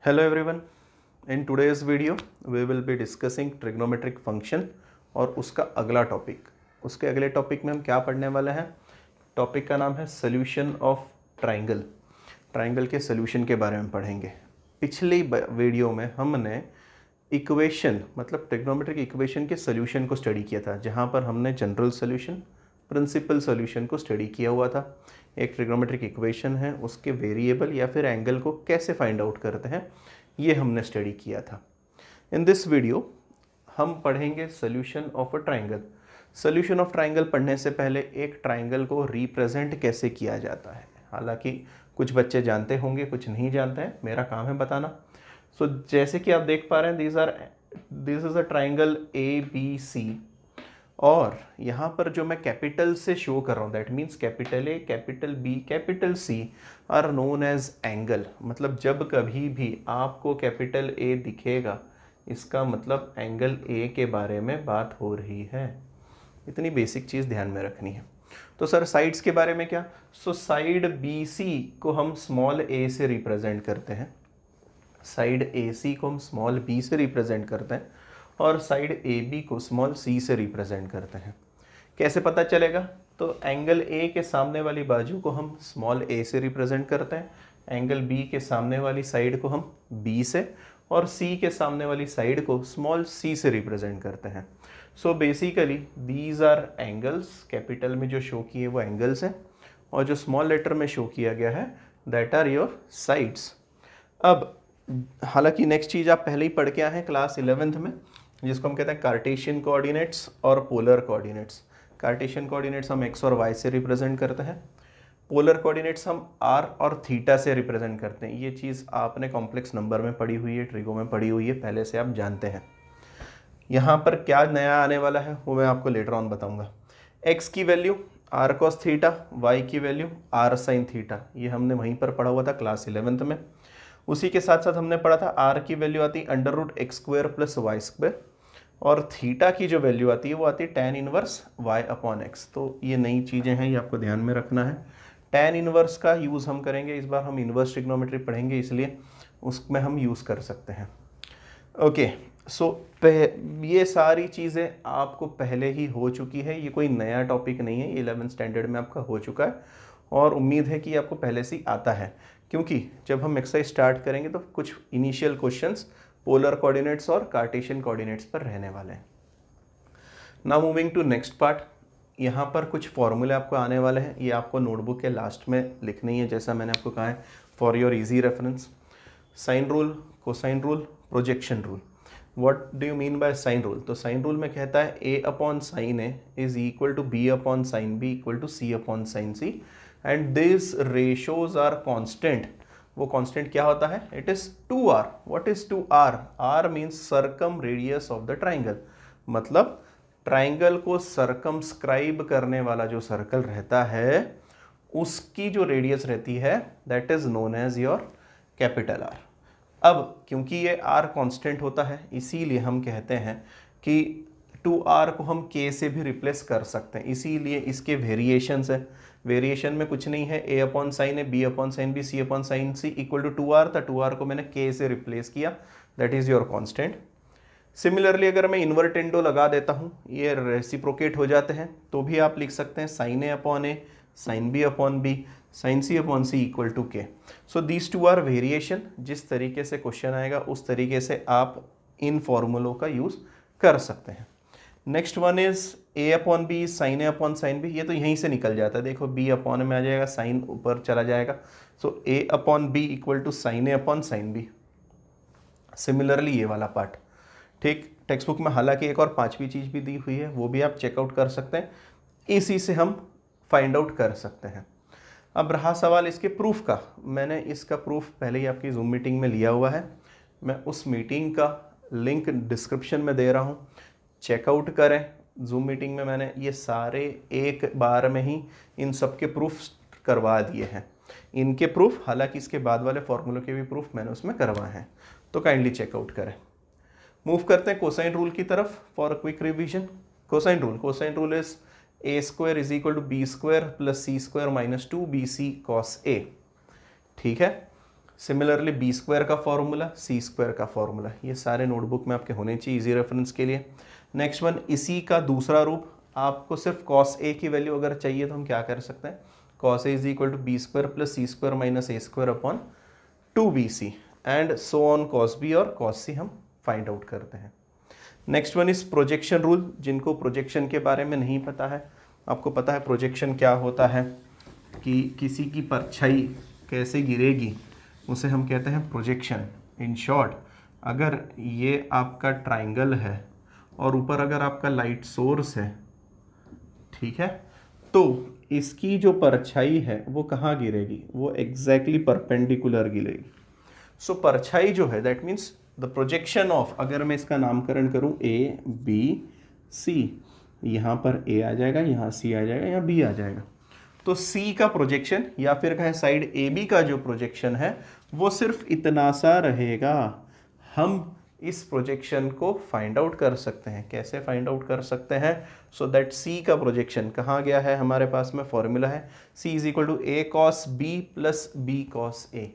Hello everyone. In today's video we will be discussing trigonometric function और उसका अगला topic. उसके अगले टॉपिक में हम क्या पढ़ने वाले हैं? टॉपिक का नाम है सोल्यूशन ऑफ ट्राइंगल। ट्राइंगल के सोल्यूशन के बारे में पढ़ेंगे। पिछली वीडियो में हमने इक्वेशन मतलब ट्रिग्नोमेट्रिक इक्वेशन के सोल्यूशन को स्टडी किया था, जहाँ पर हमने जनरल सोल्यूशन, प्रिंसिपल सोल्यूशन को स्टडी किया हुआ था। एक ट्रिग्नोमेट्रिक इक्वेशन है, उसके वेरिएबल या फिर एंगल को कैसे फाइंड आउट करते हैं, ये हमने स्टडी किया था। इन दिस वीडियो हम पढ़ेंगे solution of a triangle. Solution of triangle पढ़ने से पहले एक ट्राइंगल को रिप्रेजेंट कैसे किया जाता है, हालांकि कुछ बच्चे जानते होंगे, कुछ नहीं जानते हैं, मेरा काम है बताना। सो जैसे कि आप देख पा रहे हैं, this is a triangle A B C, और यहाँ पर जो मैं कैपिटल से शो कर रहा हूँ, that means capital A, capital B, capital C are known as angle. मतलब जब कभी भी आपको कैपिटल ए दिखेगा, इसका मतलब एंगल ए के बारे में बात हो रही है। इतनी बेसिक चीज़ ध्यान में रखनी है। तो सर साइड्स के बारे में क्या? सो साइड बी सी को हम स्मॉल ए से रिप्रेजेंट करते हैं, साइड ए सी को हम स्मॉल बी से रिप्रेजेंट करते हैं, और साइड ए बी को स्मॉल सी से रिप्रेजेंट करते हैं। कैसे पता चलेगा? तो एंगल ए के सामने वाली बाजू को हम स्मॉल ए से रिप्रेजेंट करते हैं, एंगल बी के सामने वाली साइड को हम बी से, और सी के सामने वाली साइड को स्मॉल सी से रिप्रेजेंट करते हैं। So basically these are angles. Capital में जो शो किए वो एंगल्स हैं, और जो स्मॉल लेटर में शो किया गया है दैट आर योर साइड्स। अब हालांकि नेक्स्ट चीज़ आप पहले ही पढ़ के आए हैं क्लास 11th में, जिसको हम कहते हैं कार्टेशियन कोऑर्डिनेट्स और पोलर कोऑर्डिनेट्स। कार्टेशियन कोऑर्डिनेट्स हम एक्स और वाई से रिप्रेजेंट करते हैं, पोलर कोऑर्डिनेट्स हम आर और थीटा से रिप्रेजेंट करते हैं। ये चीज़ आपने कॉम्प्लेक्स नंबर में पढ़ी हुई है, ट्रिगो में पढ़ी हुई है, पहले से आप जानते हैं। यहाँ पर क्या नया आने वाला है वो मैं आपको लेटर ऑन बताऊँगा। एक्स की value r cos theta, y की वैल्यू आर साइन थीटा, ये हमने वहीं पर पढ़ा हुआ था क्लास 11th में। उसी के साथ साथ हमने पढ़ा था आर की वैल्यू आती है under root x square plus y square, और थीटा की जो वैल्यू आती है वो आती है tan inverse y upon x. तो ये नई चीज़ें हैं, ये आपको ध्यान में रखना है। tan इनवर्स का यूज़ हम करेंगे, इस बार हम इनवर्स ट्रिग्नोमेट्री पढ़ेंगे, इसलिए उसमें हम यूज़ कर सकते हैं। ओके, सो ये सारी चीज़ें आपको पहले ही हो चुकी है, ये कोई नया टॉपिक नहीं है, 11th स्टैंडर्ड में आपका हो चुका है, और उम्मीद है कि आपको पहले से ही आता है, क्योंकि जब हम एक्सरसाइज स्टार्ट करेंगे तो कुछ इनिशियल क्वेश्चंस पोलर कोऑर्डिनेट्स और कार्टेशियन कोऑर्डिनेट्स पर रहने वाले हैं। Now moving to next part. यहाँ पर कुछ फॉर्मूले आपको आने वाले हैं, ये आपको नोटबुक के लास्ट में लिखनी है, जैसा मैंने आपको कहा है for your easy reference. Sine rule, cosine rule, projection rule. What do you mean by sine rule? तो साइन रूल में कहता है a upon sine a is equal to b upon sine b equal to c upon sine c, and this ratios are constant. वो constant क्या होता है? It is 2r। What is 2r? r means circum radius of the triangle. मतलब triangle को circumscribe करने वाला जो circle रहता है उसकी जो रेडियस रहती है that is known as your capital R। अब क्योंकि ये r कांस्टेंट होता है, इसीलिए हम कहते हैं कि 2r को हम k से भी रिप्लेस कर सकते हैं, इसीलिए इसके वेरिएशंस है। वेरिएशन में कुछ नहीं है, a upon sine A, b upon sine B, c upon sine C equal to 2r था, 2r को मैंने k से रिप्लेस किया, that is your constant. Similarly अगर मैं इन्वर्टेंडो लगा देता हूँ, ये रेसिप्रोकेट हो जाते हैं, तो भी आप लिख सकते हैं sine A upon a, sine b upon B, sine c upon c equal to k. So these two are variation. जिस तरीके से क्वेश्चन आएगा उस तरीके से आप इन फॉर्मूलों का यूज़ कर सकते हैं। Next one is A upon B sine A upon sine B, ये तो यहीं से निकल जाता है, देखो बी अपॉन में आ जाएगा, साइन ऊपर चला जाएगा, so a upon b equal to sine A upon sine b. Similarly ये वाला पार्ट, ठीक, टेक्स्ट बुक में हालांकि एक और पांचवी चीज़ भी दी हुई है, वो भी आप चेकआउट कर सकते हैं, इसी से हम फाइंड आउट कर सकते हैं। अब रहा सवाल इसके प्रूफ का। मैंने इसका प्रूफ पहले ही आपकी जूम मीटिंग में लिया हुआ है, मैं उस मीटिंग का लिंक डिस्क्रिप्शन में दे रहा हूँ, चेकआउट करें। जूम मीटिंग में मैंने ये सारे एक बार में ही इन सब के प्रूफ करवा दिए हैं, इनके प्रूफ, हालांकि इसके बाद वाले फॉर्मूलों के भी प्रूफ मैंने उसमें करवाए हैं, तो काइंडली चेकआउट करें। मूव करते हैं कोसाइन रूल की तरफ for quick revision. Cosine rule is a square is equal to B square plus C square minus 2 b c cos a. ठीक है, सिमिलरली बी स्क्वायर का फॉर्मूला, सी स्क्वायर का formula, ये सारे नोटबुक में आपके होने चाहिए इजी रेफरेंस के लिए। नेक्स्ट वन, इसी का दूसरा रूप, आपको सिर्फ कॉस ए की वैल्यू अगर चाहिए तो हम क्या कर सकते हैं, cos A is equal to B square plus C square minus A square upon 2bc and so on cos B और कॉस सी हम फाइंड आउट करते हैं। Next one is projection rule. जिनको प्रोजेक्शन के बारे में नहीं पता है, आपको पता है प्रोजेक्शन क्या होता है, कि किसी की परछाई कैसे गिरेगी उसे हम कहते हैं प्रोजेक्शन। इन शॉर्ट, अगर ये आपका ट्राइंगल है और ऊपर अगर आपका लाइट सोर्स है, ठीक है, तो इसकी जो परछाई है वो कहाँ गिरेगी, वो एग्जैक्टली परपेंडिकुलर गिरेगी। सो परछाई जो है that means the projection of, अगर मैं इसका नामकरण करूं ए बी सी, यहाँ पर ए आ जाएगा, यहाँ सी आ जाएगा, यहाँ बी आ जाएगा, तो सी का प्रोजेक्शन या फिर कहें साइड ए बी का जो प्रोजेक्शन है वो सिर्फ इतना सा रहेगा। हम इस प्रोजेक्शन को फाइंड आउट कर सकते हैं। कैसे फाइंड आउट कर सकते हैं, सो दैट सी का प्रोजेक्शन कहाँ गया है, हमारे पास में फॉर्मूला है c is equal to a cos b plus b cos a,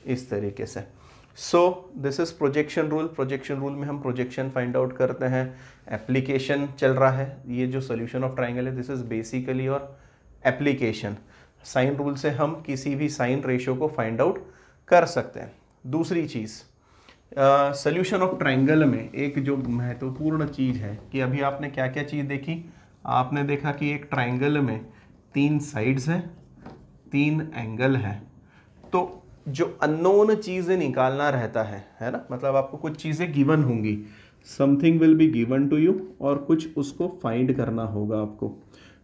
इस तरीके से। So this is projection rule. Projection rule में हम प्रोजेक्शन फाइंड आउट करते हैं। एप्लीकेशन चल रहा है, ये जो सोल्यूशन ऑफ ट्राइंगल है दिस इज बेसिकली और एप्लीकेशन। साइन रूल से हम किसी भी साइन रेशियो को फाइंड आउट कर सकते हैं। दूसरी चीज़, सोल्यूशन ऑफ ट्राइंगल में एक जो महत्वपूर्ण चीज़ है कि अभी आपने क्या क्या चीज़ देखी, आपने देखा कि एक ट्राइंगल में 3 साइड्स हैं, 3 एंगल हैं, तो जो अननोन चीज़ें निकालना रहता है ना, मतलब आपको कुछ चीज़ें गिवन होंगी, something will be given to you, और कुछ उसको फाइंड करना होगा आपको।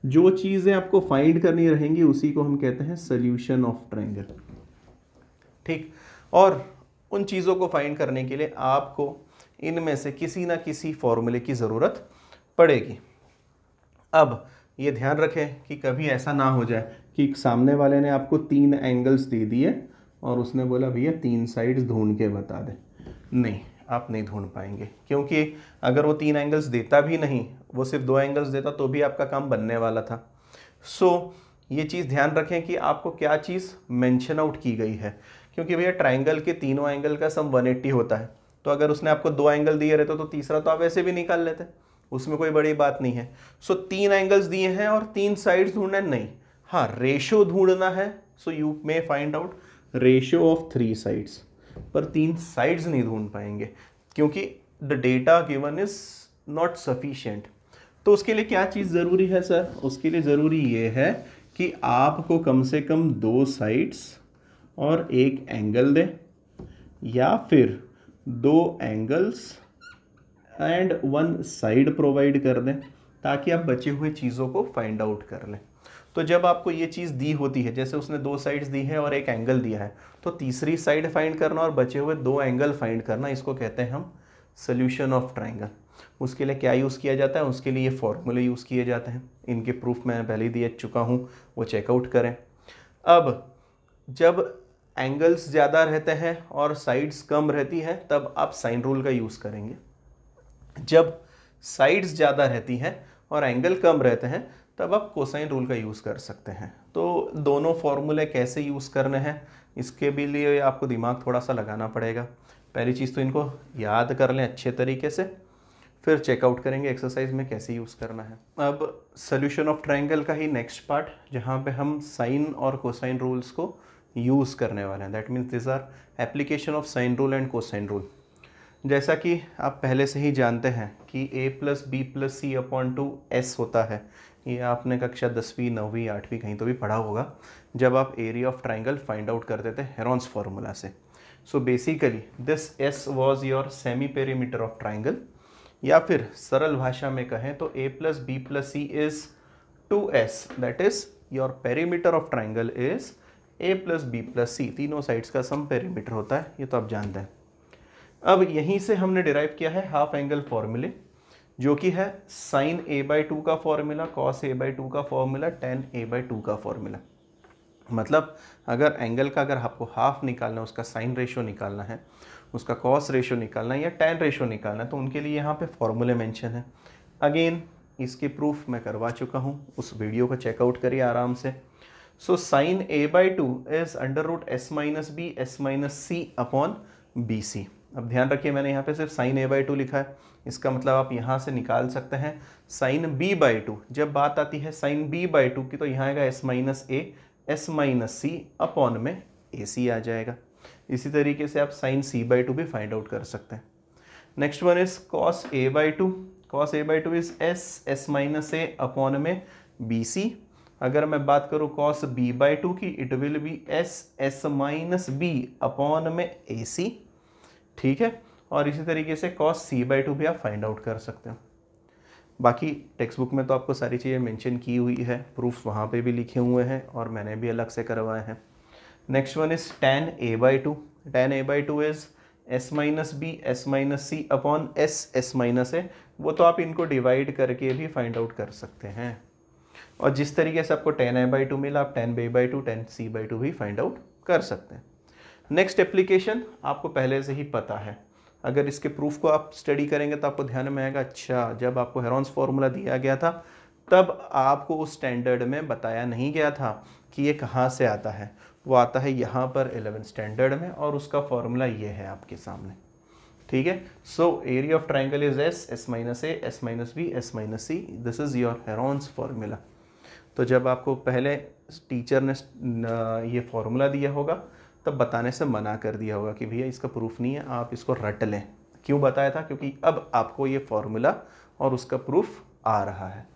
जो चीज़ें आपको फाइंड करनी रहेंगी उसी को हम कहते हैं सोल्यूशन ऑफ ट्राइंगल, ठीक। और उन चीज़ों को फाइंड करने के लिए आपको इनमें से किसी ना किसी फॉर्मूले की ज़रूरत पड़ेगी। अब ये ध्यान रखें कि कभी ऐसा ना हो जाए कि सामने वाले ने आपको 3 एंगल्स दे दिए और उसने बोला भैया 3 साइड्स ढूंढ के बता दे। नहीं, आप नहीं ढूंढ पाएंगे, क्योंकि अगर वो 3 एंगल्स देता भी नहीं, वो सिर्फ 2 एंगल्स देता तो भी आपका काम बनने वाला था। सो ये चीज़ ध्यान रखें कि आपको क्या चीज़ मेंशन आउट की गई है, क्योंकि भैया ट्राइंगल के तीनों एंगल का सम 180 होता है, तो अगर उसने आपको 2 एंगल दिए रहते तो तीसरा तो आप वैसे भी निकाल लेते, उसमें कोई बड़ी बात नहीं है। सो 3 एंगल्स दिए हैं और 3 साइड्स ढूंढना नहीं, हाँ रेशो ढूंढना है। So you may find out ratio of 3 sides, पर 3 साइड्स नहीं ढूंढ पाएंगे क्योंकि the data given is not sufficient. तो उसके लिए क्या चीज़ ज़रूरी है सर, उसके लिए ज़रूरी ये है कि आपको कम से कम 2 साइड्स और 1 एंगल दें, या फिर 2 एंगल्स एंड 1 साइड प्रोवाइड कर दें, ताकि आप बचे हुए चीज़ों को फाइंड आउट कर लें। तो जब आपको ये चीज़ दी होती है, जैसे उसने 2 साइड्स दी है और 1 एंगल दिया है, तो तीसरी साइड फाइंड करना और बचे हुए 2 एंगल फाइंड करना, इसको कहते हैं हम सोल्यूशन ऑफ ट्राइंगल। उसके लिए क्या यूज़ किया जाता है, उसके लिए ये फॉर्मूले यूज़ किए जाते हैं। इनके प्रूफ मैं पहले ही दे चुका हूँ, वो चेकआउट करें। अब जब एंगल्स ज़्यादा रहते हैं और साइड्स कम रहती हैं तब आप साइन रूल का यूज़ करेंगे। जब साइड्स ज़्यादा रहती हैं और एंगल कम रहते हैं तब आप कोसाइन रूल का यूज़ कर सकते हैं। तो दोनों फॉर्मूले कैसे यूज़ करने हैं, इसके भी लिए आपको दिमाग थोड़ा सा लगाना पड़ेगा। पहली चीज़ तो इनको याद कर लें अच्छे तरीके से, फिर चेकआउट करेंगे एक्सरसाइज में कैसे यूज़ करना है। अब सोल्यूशन ऑफ ट्राइंगल का ही नेक्स्ट पार्ट, जहाँ पे हम साइन और कोसाइन रूल्स को यूज़ करने वाले हैं। That means this are application of sine rule and cosine rule. जैसा कि आप पहले से ही जानते हैं कि a plus B plus C upon 2s होता है। ये आपने कक्षा 10वीं 9वीं 8वीं कहीं तो भी पढ़ा होगा, जब आप area of triangle find out करते थे हेरॉन्स फार्मूला से। So basically this s was your semi perimeter of triangle, या फिर सरल भाषा में कहें तो a plus B plus c is 2s, that is your perimeter of triangle is a plus B plus c, तीनों sides का सम पेरीमीटर होता है, ये तो आप जानते हैं। अब यहीं से हमने डिराइव किया है हाफ एंगल फॉर्मूले, जो कि है साइन a/2 का फॉर्मूला, कॉस a/2 का फॉर्मूला, tan a/2 का फॉर्मूला। मतलब अगर एंगल का अगर आपको हाफ निकालना है, उसका साइन रेशियो निकालना है, उसका कॉस रेशियो निकालना है या tan रेशियो निकालना है, तो उनके लिए यहाँ पे फॉर्मूले मेंशन है। अगेन इसके प्रूफ मैं करवा चुका हूँ, उस वीडियो को चेकआउट करिए आराम से। So sine A by two is under root S minus B S minus C upon B C. अब ध्यान रखिए मैंने यहाँ पे सिर्फ साइन ए बाई टू लिखा है, इसका मतलब आप यहाँ से निकाल सकते हैं साइन बी बाई टू। जब बात आती है साइन बी बाई टू की तो यहाँ आएगा S minus A S minus C upon में ए सी आ जाएगा। इसी तरीके से आप साइन सी बाई टू भी फाइंड आउट कर सकते हैं। Next one is cos A by two. Cos A by two is S S minus A upon में बी सी। अगर मैं बात करूँ कॉस बी बाई टू की, it will be S S minus B upon में A सी। ठीक है, और इसी तरीके से कॉस सी बाई टू भी आप फाइंड आउट कर सकते हो। बाकी टेक्स्ट बुक में तो आपको सारी चीज़ें मेंशन की हुई है, प्रूफ वहाँ पे भी लिखे हुए हैं और मैंने भी अलग से करवाए हैं। Next one is tan a by two. tan a by two is s minus B S minus C upon s S minus a. वो तो आप इनको डिवाइड करके भी फाइंड आउट कर सकते हैं, और जिस तरीके से आपको tan a बाई टू मिला आप tan b by two tan c by two भी फाइंड आउट कर सकते हैं। नेक्स्ट एप्लीकेशन आपको पहले से ही पता है, अगर इसके प्रूफ को आप स्टडी करेंगे तो आपको ध्यान में आएगा, अच्छा जब आपको हेरॉन्स फार्मूला दिया गया था तब आपको उस स्टैंडर्ड में बताया नहीं गया था कि ये कहाँ से आता है। वो आता है यहाँ पर 11th स्टैंडर्ड में, और उसका फॉर्मूला ये है आपके सामने। ठीक है, so area of triangle is S S minus A S minus B S minus C. This is your Heron's formula. तो जब आपको पहले टीचर ने ये फार्मूला दिया होगा तब बताने से मना कर दिया होगा कि भैया इसका प्रूफ नहीं है, आप इसको रट लें। क्यों बताया था? क्योंकि अब आपको ये फार्मूला और उसका प्रूफ आ रहा है।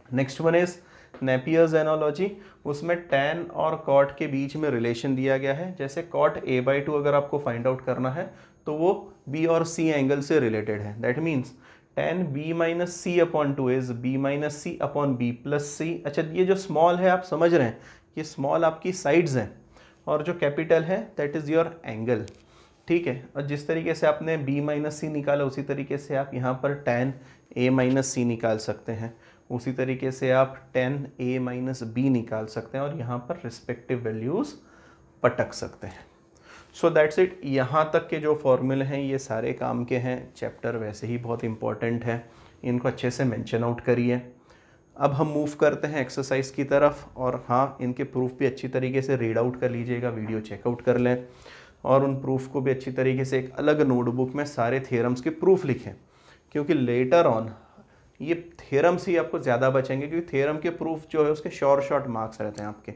Next one is Napier's analogy. उसमें tan और cot के बीच में रिलेशन दिया गया है। जैसे cot a बाई टू अगर आपको फाइंड आउट करना है तो वो b और c एंगल से रिलेटेड है। That means tan b minus C upon two is b minus C upon b plus c. अच्छा, ये जो स्मॉल है आप समझ रहे हैं, ये स्मॉल आपकी साइड्स हैं और जो कैपिटल है दैट इज़ योर एंगल। ठीक है, और जिस तरीके से आपने b माइनस सी निकाला उसी तरीके से आप यहाँ पर tan a माइनस सी निकाल सकते हैं, उसी तरीके से आप tan a माइनस बी निकाल सकते हैं और यहाँ पर रिस्पेक्टिव वैल्यूज़ पटक सकते हैं। So that's it. यहाँ तक के जो फॉर्मूले हैं ये सारे काम के हैं। चैप्टर वैसे ही बहुत इंपॉर्टेंट है, इनको अच्छे से मेंशन आउट करिए। अब हम मूव करते हैं एक्सरसाइज की तरफ, और हाँ इनके प्रूफ भी अच्छी तरीके से रीड आउट कर लीजिएगा, वीडियो चेकआउट कर लें, और उन प्रूफ को भी अच्छी तरीके से एक अलग नोटबुक में सारे थ्योरम्स के प्रूफ लिखें, क्योंकि लेटर ऑन ये थ्योरम्स ही आपको ज़्यादा बचेंगे, क्योंकि थ्योरम के प्रूफ जो है उसके शॉर्ट मार्क्स रहते हैं आपके।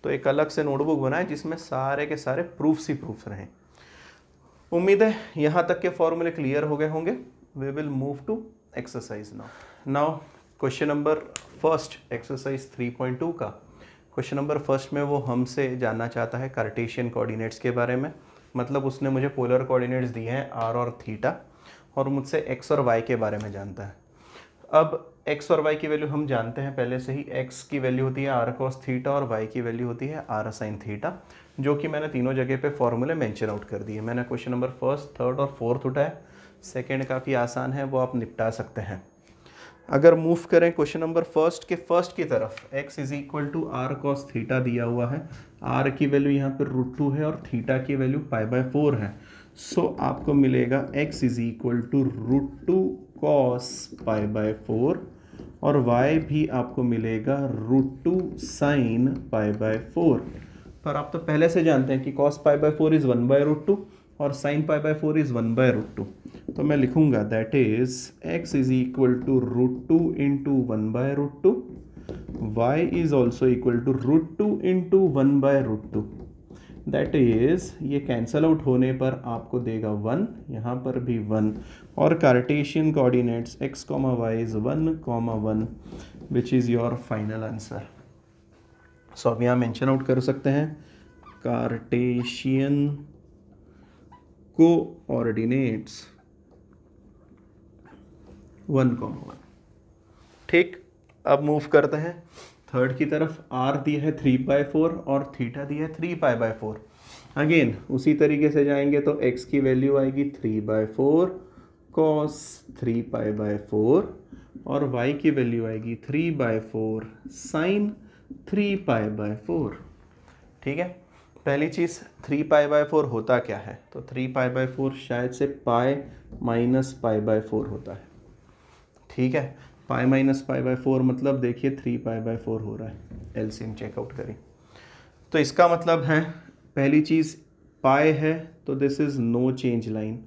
तो एक अलग से नोटबुक बनाएं जिसमें सारे के सारे प्रूफ्स ही प्रूफ रहें। उम्मीद है यहाँ तक के फॉर्मूले क्लियर हो गए होंगे। We will move to exercise now. Question number first exercise 3.2 का क्वेश्चन नंबर फर्स्ट में वो हमसे जानना चाहता है कार्टेशियन कोऑर्डिनेट्स के बारे में। मतलब उसने मुझे पोलर कोऑर्डिनेट्स दिए हैं r और थीटा, और मुझसे x और y के बारे में जानता है। अब x और y की वैल्यू हम जानते हैं पहले से ही। x की वैल्यू होती है r cos थीटा और y की वैल्यू होती है r sin थीटा, जो कि मैंने तीनों जगह पे फॉर्मूले मेंशन आउट कर दिए। मैंने क्वेश्चन नंबर फर्स्ट, थर्ड और फोर्थ उठाया। सेकेंड काफ़ी आसान है, वो आप निपटा सकते हैं। अगर मूव करें क्वेश्चन नंबर फर्स्ट के फर्स्ट की तरफ, x is equal to r cos theta दिया हुआ है। r की वैल्यू यहाँ पर √2 है और थीटा की वैल्यू π/4 है। सो आपको मिलेगा x is equal to √2 cos π/4, और y भी आपको मिलेगा √2 sin π/4। पर आप तो पहले से जानते हैं कि cos π/4 इज़ 1/√2 और sin π/4 इज़ 1/√2। तो मैं लिखूंगा that is x is equal to √2 into 1/√2, y is also equal to √2 into 1/√2। That is ये कैंसल आउट होने पर आपको देगा 1, यहाँ पर भी 1, और Cartesian coordinates x, y is 1, 1 which is your final answer. So अब यहाँ मेंशन आउट कर सकते हैं कार्टेशियन कोऑर्डिनेट्स 1, 1। ठीक, अब मूव करते हैं थर्ड की तरफ। r दिया है 3/4 और थीटा दिया है 3π/4। अगेन उसी तरीके से जाएंगे तो x की वैल्यू आएगी 3/4 cos 3π/4 और y की वैल्यू आएगी 3/4 sin 3π/4। ठीक है, पहली चीज़ 3π/4 होता क्या है? तो 3π/4 शायद से पाई माइनस π/4 होता है। ठीक है, पाई माइनस π/4 मतलब देखिए 3π/4 हो रहा है। एलसीएम चेकआउट करें। तो इसका मतलब है पहली चीज़ पाई है तो this is no change line.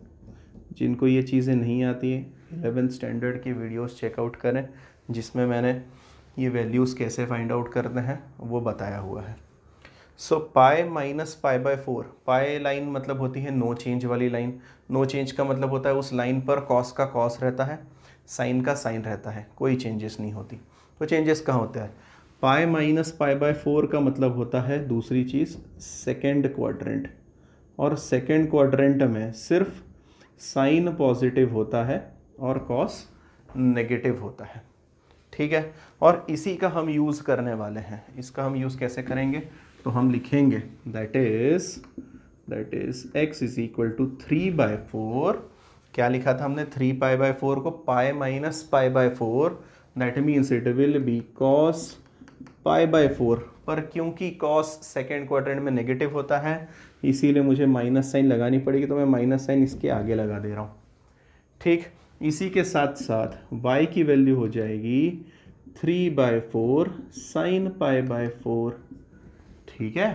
जिनको ये चीज़ें नहीं आती है 11th स्टैंडर्ड की वीडियोस चेकआउट करें, जिसमें मैंने ये वैल्यूज़ कैसे फाइंड आउट करते हैं वो बताया हुआ है। So pi minus pi by 4, pi line मतलब होती है नो चेंज वाली लाइन। नो चेंज का मतलब होता है उस लाइन पर कॉस का कॉस रहता है, साइन का साइन रहता है, कोई चेंजेस नहीं होती। तो चेंजेस कहाँ होता है? पाई माइनस पाई बाय 4 का मतलब होता है दूसरी चीज़ सेकेंड क्वाड्रेंट, और सेकेंड क्वाड्रेंट में सिर्फ साइन पॉजिटिव होता है और कॉस नेगेटिव होता है। ठीक है, और इसी का हम यूज़ करने वाले हैं। इसका हम यूज़ कैसे करेंगे? तो हम लिखेंगे that is x is equal to 3/4। क्या लिखा था हमने? 3π/4 को pi minus pi by 4, that means it will be cos π/4। पर क्योंकि कॉस सेकेंड क्वाड्रेंट में नेगेटिव होता है इसीलिए मुझे माइनस साइन लगानी पड़ेगी, तो मैं माइनस साइन इसके आगे लगा दे रहा हूँ। ठीक, इसी के साथ साथ y की वैल्यू हो जाएगी 3/4 साइन π/4। ठीक है,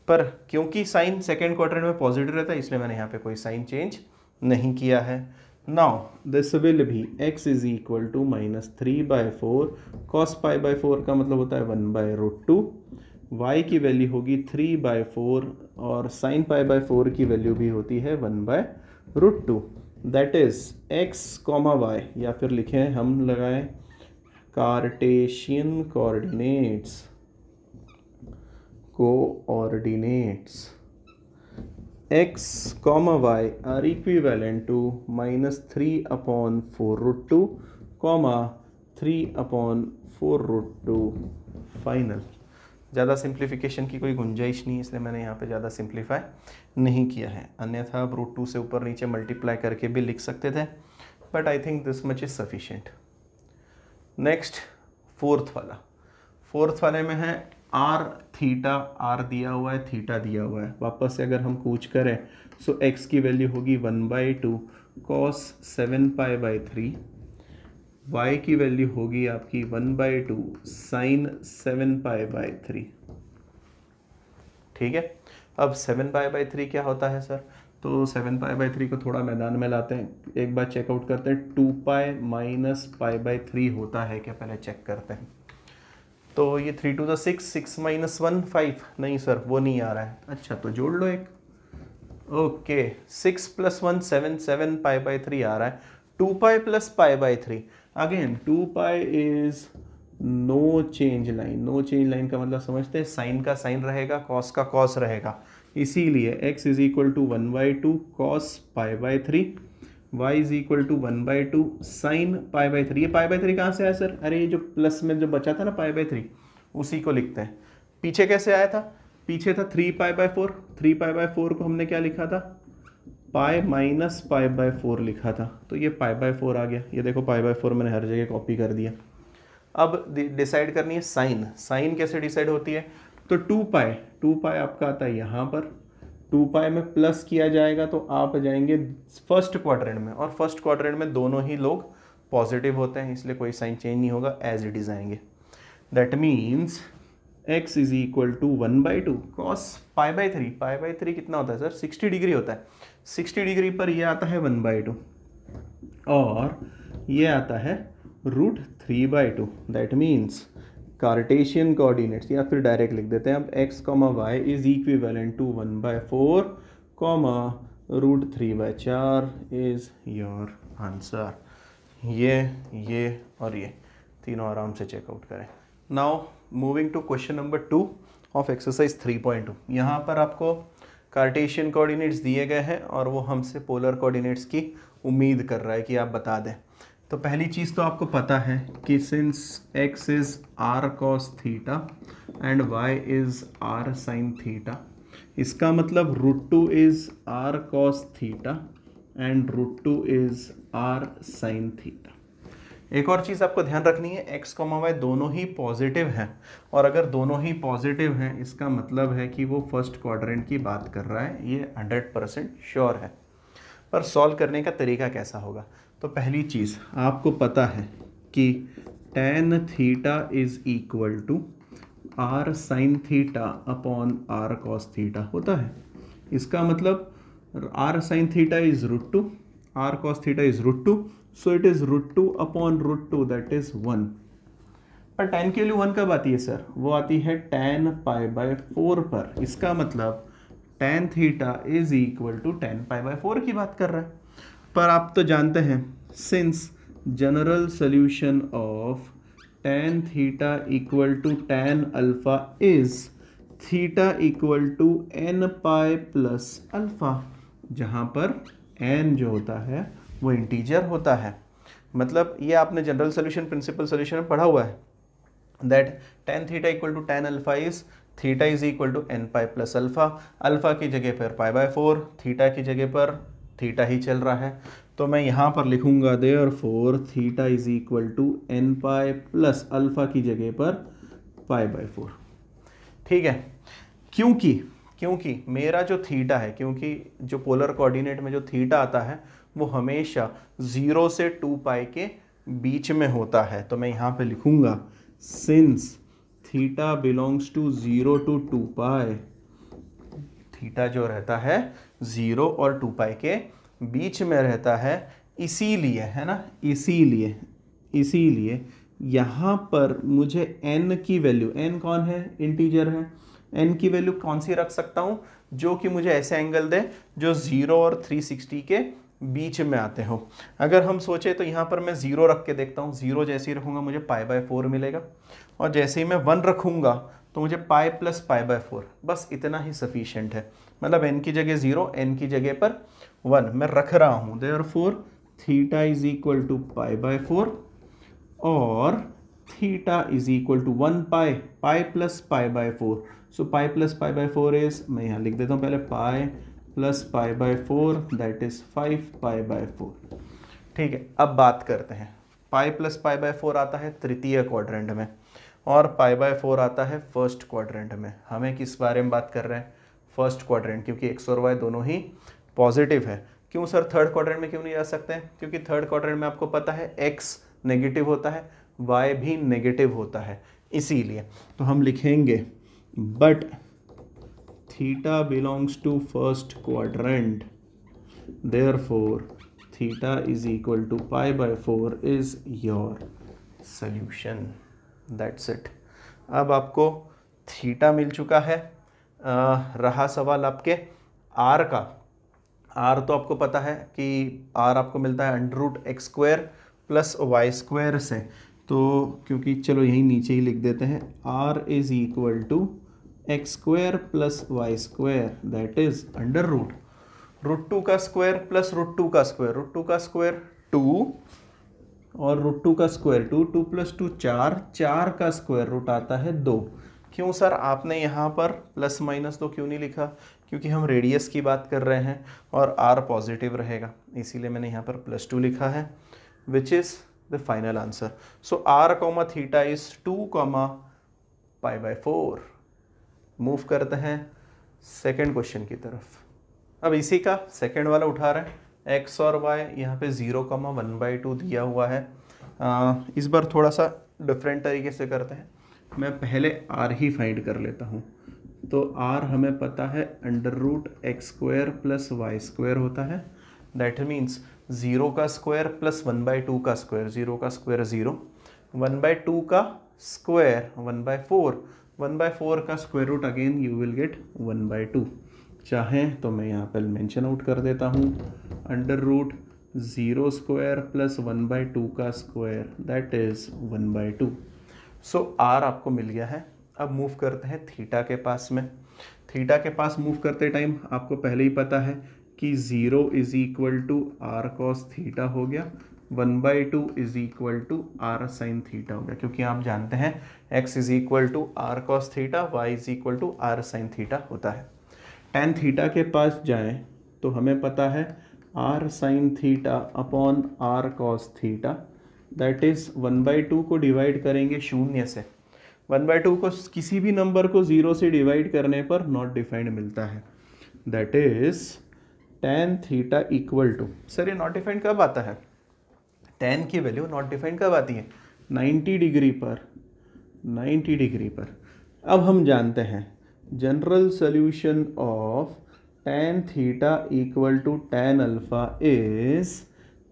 पर क्योंकि साइन सेकेंड क्वाड्रेंट में पॉजिटिव रहता है इसलिए मैंने यहाँ पे कोई साइन चेंज नहीं किया है। नाउ दिस विल भी x is equal to -3/4 cos π/4 का मतलब होता है 1/√2। y की वैल्यू होगी 3/4 और साइन π/4 की वैल्यू भी होती है 1/√2। दैट इज x, y, या फिर लिखें हम लगाएं Cartesian coordinates x, y are equivalent to -3/4√2, 3/4√2 final. ज़्यादा सिंप्लीफिकेशन की कोई गुंजाइश नहीं है इसलिए मैंने यहाँ पे ज़्यादा सिंप्लीफाई नहीं किया है, अन्यथा आप √2 से ऊपर नीचे मल्टीप्लाई करके भी लिख सकते थे, but I think this much is sufficient. Next fourth वाले में है आर थीटा, आर दिया हुआ है, थीटा दिया हुआ है। वापस से अगर हम कूच करें सो x की वैल्यू होगी 1/2 cos 7π/3, y की वैल्यू होगी आपकी 1/2 sin 7π/3। ठीक है, अब 7π/3 क्या होता है सर? तो 7π/3 को थोड़ा मैदान में लाते हैं, एक बार चेकआउट करते हैं। 2π माइनस π/3 होता है क्या, पहले चेक करते हैं। तो ये 3 to the 6, 6 minus 1 5, नहीं सर वो नहीं आ रहा है। अच्छा तो जोड़ लो एक, ओके 6 + 1 7, 7 π/3 आ रहा है। 2π + π/3, again 2π is no change line. No change line का मतलब समझते हैं, साइन का साइन रहेगा, कॉस का कॉस रहेगा, इसीलिए x is equal to 1/2 cos π/3, y is equal to 1/2 sine π/3। ये π/3 कहाँ से आया सर? अरे ये जो प्लस में जो बचा था ना π/3 उसी को लिखते हैं। पीछे कैसे आया था? पीछे था 3π/4, 3π/4 को हमने क्या लिखा था? पाई माइनस π/4 लिखा था, तो ये π/4 आ गया। ये देखो π/4 मैंने हर जगह कॉपी कर दिया। अब डिसाइड करनी है साइन। साइन कैसे डिसाइड होती है? तो 2π आपका आता है यहाँ पर, 2π में प्लस किया जाएगा तो आप जाएंगे फर्स्ट क्वाड्रेंट में, और फर्स्ट क्वाड्रेंट में दोनों ही लोग पॉजिटिव होते हैं इसलिए कोई साइन चेंज नहीं होगा, एज इट इज आएंगे। That means x is equal to 1/2 cos π/3। π/3 कितना होता है सर? 60 डिग्री होता है। 60 डिग्री पर ये आता है 1/2 और ये आता है √3/2। दैट मीन्स कार्टेशियन कोऑर्डिनेट्स, या फिर डायरेक्ट लिख देते हैं अब x, y is equivalent to 1/4, √3/4 is your answer. ये और ये तीनों आराम से चेकआउट करें। Now moving to question number 2 of exercise 3.2। यहाँ पर आपको कार्टेशियन कोऑर्डिनेट्स दिए गए हैं और वो हमसे पोलर कोऑर्डिनेट्स की उम्मीद कर रहा है कि आप बता दें। तो पहली चीज़ तो आपको पता है कि since x is r cos theta and y is r sin theta, इसका मतलब √2 is r cos theta and √2 is r sin theta. एक और चीज़ आपको ध्यान रखनी है, x, y दोनों ही पॉजिटिव हैं, और अगर दोनों ही पॉजिटिव हैं इसका मतलब है कि वो फर्स्ट क्वाड्रेंट की बात कर रहा है, ये 100% श्योर है। पर सॉल्व करने का तरीका कैसा होगा? तो पहली चीज़ आपको पता है कि tan theta is equal to r sine theta upon r cos theta होता है। इसका मतलब r sine theta is √2, r cos theta is √2, so it is √2 upon √2 that is 1। पर tan की वैल्यू 1 कब आती है सर? वो आती है tan π/4 पर। इसका मतलब tan theta is equal to tan π/4 की बात कर रहा है। पर आप तो जानते हैं since general solution of tan theta equal to tan alpha is theta equal to n pi plus alpha, जहाँ पर n जो होता है वो इंटीजर होता है। मतलब ये आपने जनरल सोल्यूशन प्रिंसिपल सोल्यूशन में पढ़ा हुआ है that tan theta equal to tan alpha is theta is equal to n pi plus alpha. Alpha की जगह पर π/4, थीटा की जगह पर थीटा ही चल रहा है, तो मैं यहाँ पर लिखूंगा therefore theta is equal to n pi plus alpha की जगह पर π/4। ठीक है, क्योंकि मेरा जो थीटा है, क्योंकि जो पोलर कोऑर्डिनेट में जो थीटा आता है वो हमेशा 0 से 2 पाई के बीच में होता है, तो मैं यहाँ पे लिखूंगा since theta belongs to 0 to 2 pi, theta जो रहता है 0 और 2 पाई के बीच में रहता है, इसीलिए है ना, इसीलिए यहाँ पर मुझे n की वैल्यू, n कौन है? इंटीजर है। n की वैल्यू कौन सी रख सकता हूँ? जो कि मुझे ऐसे एंगल दे जो 0 और 360 के बीच में आते हो। अगर हम सोचे तो यहाँ पर मैं 0 रख के देखता हूँ, 0 जैसे ही रखूँगा मुझे π/4 मिलेगा, और जैसे ही मैं 1 रखूँगा तो मुझे पाई प्लस π/4, बस इतना ही सफिशिएंट है। मतलब n की जगह 0, n की जगह पर 1 मैं रख रहा हूँ, therefore theta is equal to π/4 और theta is equal to 1 pi plus π/4। So pi plus π/4 is, मैं यहाँ लिख देता हूँ पहले, पाई प्लस π/4 दैट इज 5 π/4। ठीक है, अब बात करते हैं, पाई प्लस π/4 आता है तृतीय क्वाड्रेंट में और π/4 आता है फर्स्ट क्वाड्रेंट में। हमें किस बारे में बात कर रहे हैं? फर्स्ट क्वाड्रेंट, क्योंकि x और y दोनों ही पॉजिटिव है। क्यों सर थर्ड क्वाड्रेंट में क्यों नहीं जा सकते हैं? क्योंकि थर्ड क्वाड्रेंट में आपको पता है x नेगेटिव होता है, y भी नेगेटिव होता है, इसीलिए तो हम लिखेंगे but theta belongs to first quadrant, therefore theta is equal to π/4 is your solution. That's it. अब आपको थीटा मिल चुका है। रहा सवाल आपके आर का। आर तो आपको पता है कि आर आपको मिलता है √x² प्लस y² से, तो क्योंकि चलो यहीं नीचे ही लिख देते हैं, r is equal to x² plus y² that is √2 का स्क्वायर प्लस √2 का स्क्वायर, √2 का स्क्वायर 2 और √2 का स्क्वायर 2 प्लस 2 4 का स्क्वायर रूट आता है 2। क्यों सर आपने यहाँ पर प्लस माइनस 2 क्यों नहीं लिखा? क्योंकि हम रेडियस की बात कर रहे हैं और r पॉजिटिव रहेगा, इसीलिए मैंने यहाँ पर +2 लिखा है, which is the final answer. So r, theta is 2, π/4। Move करते हैं सेकेंड क्वेश्चन की तरफ। अब इसी का सेकेंड वाला उठा रहे हैं, x और y यहाँ पे 0, 1/2 दिया हुआ है। इस बार थोड़ा सा डिफरेंट तरीके से करते हैं, मैं पहले r ही फाइंड कर लेता हूँ। तो r हमें पता है √x² प्लस y² होता है, दैट मीन्स 0 का स्क्वायर प्लस 1/2 का स्क्वायर, 0 का स्क्वायर 0, 1/2 का स्क्वायर 1/4, 1/4 का square root again you will get 1/2। चाहें तो मैं यहाँ पर मेंशन आउट कर देता हूँ, √0² प्लस 1/2 का square that is 1/2। So r आपको मिल गया है। अब मूव करते हैं थीटा के पास में। थीटा के पास मूव करते टाइम आपको पहले ही पता है कि 0 is equal to r cos theta हो गया, 1/2 is equal to r sin theta हो गया, क्योंकि आप जानते हैं x is equal to r cos theta, y is equal to r sin theta होता है। tan थीटा के पास जाएं तो हमें पता है r sin theta upon r cos theta, that is 1/2 को डिवाइड करेंगे 0 से, 1/2 को किसी भी नंबर को 0 से डिवाइड करने पर नॉट डिफाइंड मिलता है, that is tan theta equal to, sir ये नॉट डिफाइंड कब आता है? tan की वैल्यू नॉट डिफाइंड कब आती है? 90 डिग्री पर, 90 डिग्री पर। अब हम जानते हैं general solution of tan theta equal to tan alpha is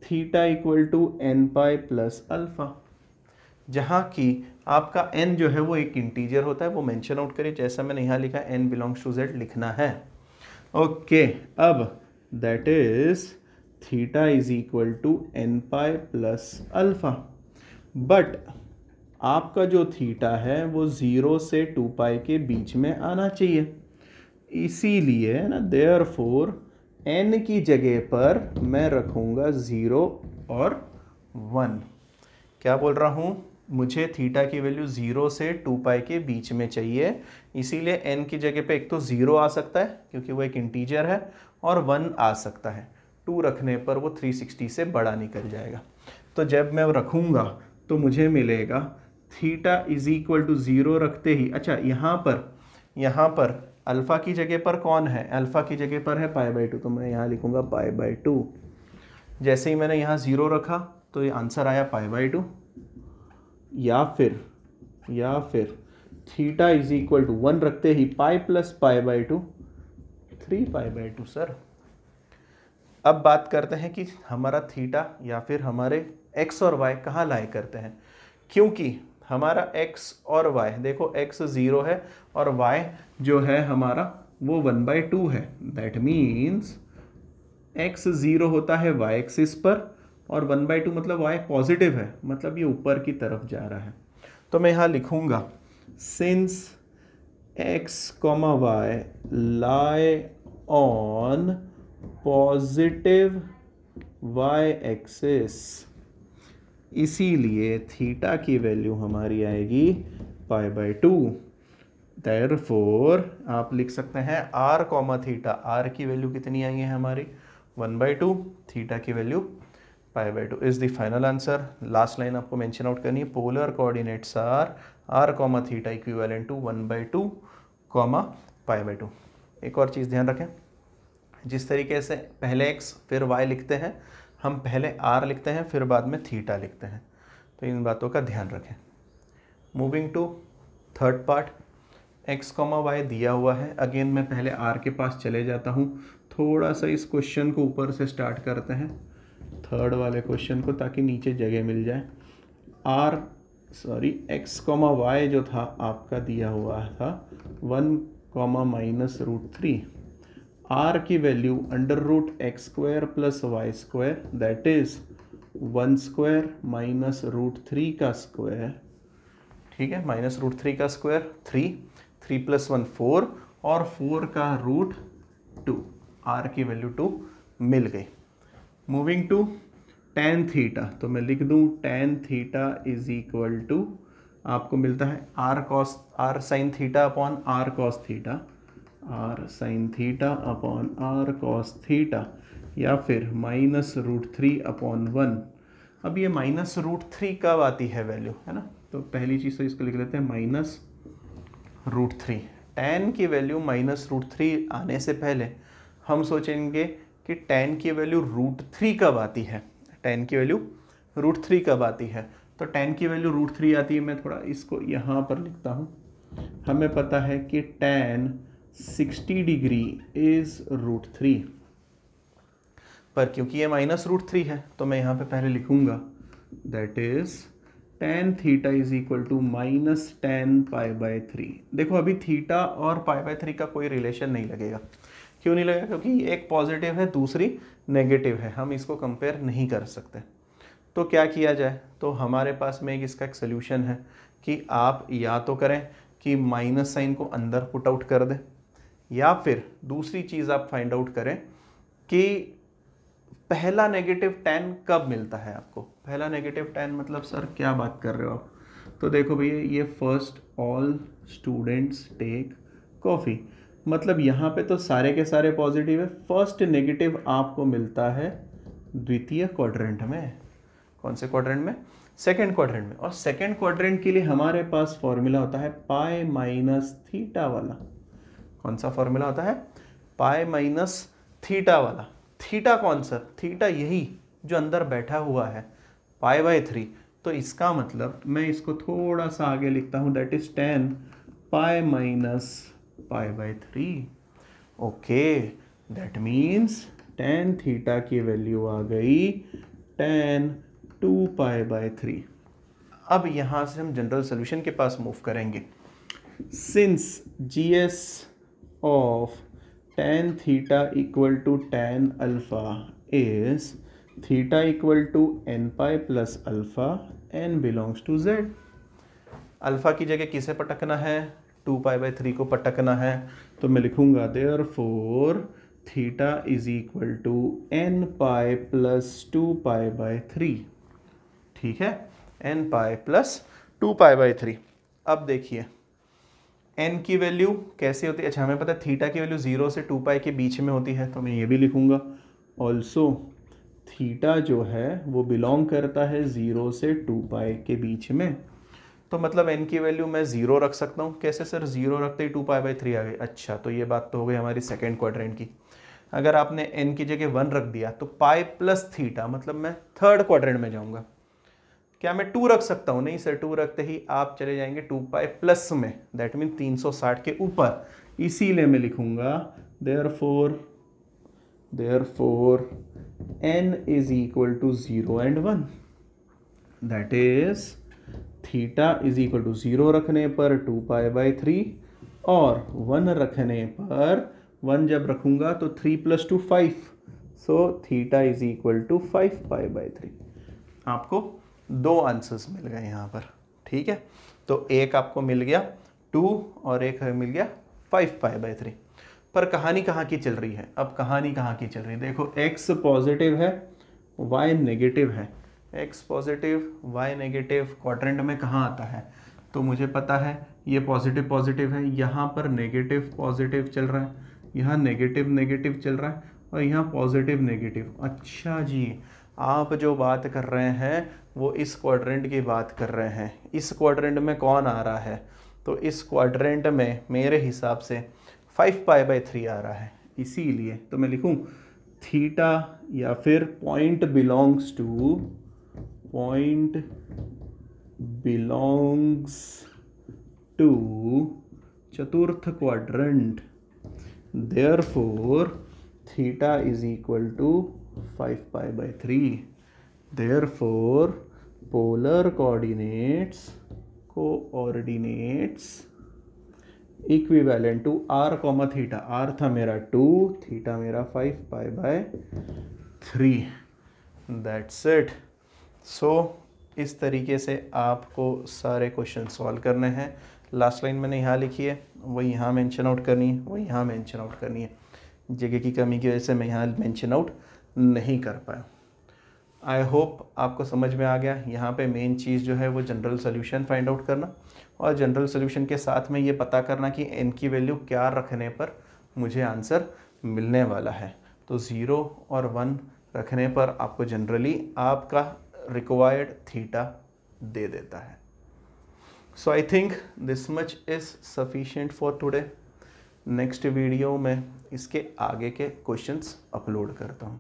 theta equal to n pi plus alpha, जहाँ की आपका n जो है वो एक इंटीजर होता है, वो मेंशन आउट करिए जैसा मैंने यहाँ लिखा n बिलोंग्स टू z लिखना है। ओके, अब that is theta is equal to n pi plus alpha, but आपका जो थीटा है वो 0 से 2 पाई के बीच में आना चाहिए, इसीलिए ना देयरफॉर n की जगह पर मैं रखूँगा 0 और 1। क्या बोल रहा हूँ, मुझे थीटा की वैल्यू 0 से 2 पाई के बीच में चाहिए, इसीलिए n की जगह पे एक तो 0 आ सकता है क्योंकि वो एक इंटीजर है, और 1 आ सकता है। 2 रखने पर वो 360 से बड़ा निकल जाएगा। तो जब मैं रखूँगा तो मुझे मिलेगा थीटा इज इक्वल टू 0 रखते ही, अच्छा यहाँ पर अल्फ़ा की जगह पर कौन है, अल्फ़ा की जगह पर है पाई बाई 2, तो मैं यहाँ लिखूँगा पाई बाई 2। जैसे ही मैंने यहाँ 0 रखा तो ये आंसर आया पाई बाई 2, या फिर थीटा इज इक्वल टू 1 रखते ही pi plus pi by 2, 3 pi by 2 sir. अब बात करते हैं कि हमारा थीटा या फिर हमारे x और y कहाँ लाई करते हैं, क्योंकि हमारा x और y, देखो x 0 है और y जो है हमारा वो 1/2 है, दैट मीन्स x 0 होता है y एक्सिस पर और 1/2 मतलब y पॉजिटिव है, मतलब ये ऊपर की तरफ जा रहा है। तो मैं यहाँ लिखूँगा since x, y lie on positive y axis, इसीलिए थीटा की वैल्यू हमारी आएगी पाई बाई 2। देयरफॉर आप लिख सकते हैं r कॉमा थीटा, r की वैल्यू कितनी आई है हमारी 1/2, थीटा की value pi by 2 is the final answer. Last line आपको मेंशन आउट करनी है, polar coordinates are r comma theta equivalent to 1/2 comma pi by 2। एक और चीज़ ध्यान रखें, जिस तरीके से पहले x फिर y लिखते हैं, हम पहले r लिखते हैं फिर बाद में थीटा लिखते हैं, तो इन बातों का ध्यान रखें। Moving to third part, x, y दिया हुआ है। अगेन मैं पहले r के पास चले जाता हूँ, थोड़ा सा इस क्वेश्चन को ऊपर से स्टार्ट करते हैं, थर्ड वाले क्वेश्चन को, ताकि नीचे जगह मिल जाए। x, y जो था आपका दिया हुआ था 1 माइनस रूट 3, r की वैल्यू under root x square plus y square, that is 1 square minus root 3 का स्क्वायर, ठीक है, माइनस रूट 3 का स्क्वायर 3 प्लस 1 4 और 4 का रूट 2, r की वैल्यू 2 मिल गई। मूविंग टू tan थीटा, तो मैं लिख दूं tan theta is equal to आपको मिलता है r sine theta upon r cos theta, r sine theta upon r cos theta, या फिर माइनस रूट 3 अपॉन 1। अब ये माइनस रूट 3 कब आती है वैल्यू, है ना, तो पहली चीज़ तो इसको लिख लेते हैं माइनस रूट 3। tan की वैल्यू माइनस रूट 3 आने से पहले हम सोचेंगे कि tan की वैल्यू रूट 3 कब आती है, tan की वैल्यू रूट 3 कब आती है, तो tan की वैल्यू रूट 3 आती है। मैं थोड़ा इसको यहाँ पर लिखता हूँ, हमें पता है कि tan 60 डिग्री इज रूट 3, पर क्योंकि ये माइनस रूट 3 है तो मैं यहाँ पे पहले लिखूँगा that is tan theta is equal to minus tan pi by 3। देखो अभी थीटा और पाई बाई 3 का कोई रिलेशन नहीं लगेगा, क्यों नहीं लगेगा, क्योंकि एक पॉजिटिव है दूसरी नेगेटिव है, हम इसको कंपेयर नहीं कर सकते। तो क्या किया जाए, तो हमारे पास में इसका एक सोल्यूशन है कि आप या तो करें कि माइनस साइन को अंदर पुट आउट कर दें, या फिर दूसरी चीज़ आप फाइंड आउट करें कि पहला नेगेटिव tan कब मिलता है आपको। पहला नेगेटिव tan मतलब सर क्या बात कर रहे हो आप, तो देखो भैया ये first all students take coffee, मतलब यहाँ पे तो सारे के सारे पॉजिटिव है, फर्स्ट नेगेटिव आपको मिलता है द्वितीय क्वाड्रेंट में। कौन से क्वाड्रेंट में, सेकंड क्वाड्रेंट में। और सेकंड क्वाड्रेंट के लिए हमारे पास फॉर्मूला होता है पाई माइनस थीटा वाला। कौन सा फॉर्मूला होता है, पाई माइनस थीटा वाला। थीटा कौन सा, थीटा यही जो अंदर बैठा हुआ है पाई बाई 3, तो इसका मतलब मैं इसको थोड़ा सा आगे लिखता हूँ that is tan pi minus pi by 3। Okay, that means tan theta की वैल्यू आ गई tan 2 पाई बाय 3। अब यहाँ से हम जनरल सोल्यूशन के पास मूव करेंगे। Since GS of tan theta equal to tan alpha is theta equal to n pi plus alpha n belongs to z। Alpha की जगह किसे पटकना है? 2 पाई बाय 3 को पटकना है, तो मैं लिखूंगा therefore theta is equal to n pi plus 2 pi by 3। ठीक है, n pi plus 2 pi by 3। अब देखिए n की वैल्यू कैसे होती है? अच्छा, हमें पता है थीटा की वैल्यू 0 से 2 पाई के बीच में होती है, तो मैं ये भी लिखूंगा ऑल्सो थीटा जो है वो बिलोंग करता है 0 से 2 पाई के बीच में। तो मतलब n की वैल्यू मैं 0 रख सकता हूँ। कैसे सर? 0 रखते ही 2 पाई बाई 3 आ गई। अच्छा, तो ये बात तो हो गई हमारी सेकेंड क्वाड्रेंट की। अगर आपने n की जगह 1 रख दिया तो पाई प्लस थीटा, मतलब मैं थर्ड क्वाड्रेंट में जाऊंगा। क्या मैं 2 रख सकता हूँ? नहीं सर, 2 रखते ही आप चले जाएंगे 2 पाई प्लस में, दैट मीन 360 के ऊपर। इसीलिए मैं लिखूंगा therefore n is equal to 0 and 1, that is theta is equal to 0 रखने पर 2 पाई बाई 3 और 1 रखने पर 1 जब रखूंगा तो 3 plus 2 5, so theta is equal to 5 pi by 3। आपको दो आंसर्स मिल गए यहाँ पर। ठीक है, तो एक आपको मिल गया 2 और एक मिल गया 5 पाई बाई 3। पर कहानी कहाँ की चल रही है? अब कहानी कहाँ की चल रही है? देखो, x पॉजिटिव है, y नेगेटिव है। x positive, y negative quadrant में कहाँ आता है? तो मुझे पता है ये पॉजिटिव पॉजिटिव है, यहाँ पर नेगेटिव पॉजिटिव चल रहा है, यहाँ नेगेटिव नेगेटिव चल रहा है और यहाँ पॉजिटिव नेगेटिव। अच्छा जी, आप जो बात कर रहे हैं वो इस क्वाड्रेंट की बात कर रहे हैं। इस क्वाड्रेंट में कौन आ रहा है? तो इस क्वाड्रेंट में मेरे हिसाब से 5 पाई बाई 3 आ रहा है। इसीलिए तो मैं लिखूं थीटा या फिर पॉइंट बिलोंग्स टू चतुर्थ quadrant, therefore theta is equal to 5 pi by 3। Therefore polar coordinates equivalent to r comma theta. r था मेरा 2, थीटा मेरा 5 pi by 3। That's it. So इस तरीके से आपको सारे क्वेश्चन सॉल्व करने हैं। लास्ट लाइन मैंने यहाँ लिखी है, वो यहाँ मेंशन आउट करनी है, वो यहाँ मेंशन आउट करनी है। जगह की कमी की वजह से मैं यहाँ मेंशन आउट नहीं कर पाया। आई होप आपको समझ में आ गया। यहाँ पे मेन चीज़ जो है वो जनरल सोल्यूशन फाइंड आउट करना, और जनरल सोल्यूशन के साथ में ये पता करना कि n की वैल्यू क्या रखने पर मुझे आंसर मिलने वाला है। तो 0 और 1 रखने पर आपको जनरली आपका रिक्वायर्ड थीटा दे देता है। So I think this much is sufficient for today. Next video में इसके आगे के क्वेश्चंस अपलोड करता हूँ।